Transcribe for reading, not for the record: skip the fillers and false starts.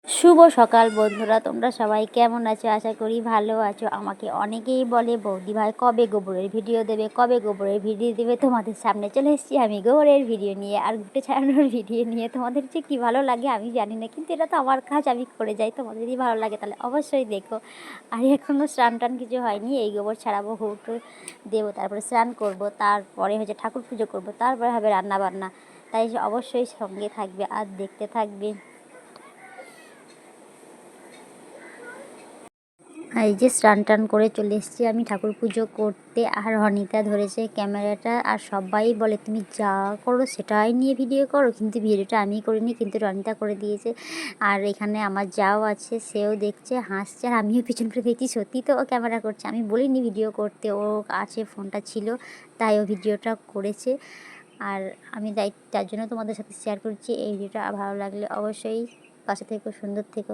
শুভ সকাল বন্ধুরা, তোমরা সবাই কেমন আছো? আশা করি ভালো আছো। আমাকে অনেকেই বলে বৌদি ভাই কবে গোবরের ভিডিও দেবে, কবে গোবরের ভিডিও দেবে। তোমাদের সামনে চলে এসেছি আমি গোবরের ভিডিও নিয়ে আর ঘুটে ছাড়ানোর ভিডিও নিয়ে। তোমাদের যে কী ভালো লাগে আমি জানি না, কিন্তু এটা তো আমার কাজ, আমি করে যাই। তোমাদের যদি ভালো লাগে তাহলে অবশ্যই দেখো। আর এখনও স্নান টান কিছু হয়নি, এই গোবর ছাড়াবো, ঘুটে দেবো, তারপরে স্নান করবো, তারপরে হচ্ছে ঠাকুর পুজো করবো, তারপরে হবে রান্না বান্না। তাই অবশ্যই সঙ্গে থাকবে আর দেখতে থাকবে। এই যে স্নান টান করে চলে এসেছি আমি ঠাকুর পুজো করতে, আর রনিতা ধরেছে ক্যামেরাটা। আর সবাই বলে তুমি যা করো সেটাই নিয়ে ভিডিও করো, কিন্তু ভিডিওটা আমি করিনি, কিন্তু রনিতা করে দিয়েছে। আর এখানে আমার যাও আছে, সেও দেখছে, হাসছে, আর আমিও পিছন করে দেখছি সত্যি তো ও ক্যামেরা করছে। আমি বলিনি ভিডিও করতে, ও আছে, ফোনটা ছিল, তাই ও ভিডিওটা করেছে। আর আমি তার জন্য তোমাদের সাথে শেয়ার করছি এই ভিডিওটা। ভালো লাগলে অবশ্যই পাশে থেকো, সুন্দর থেকো।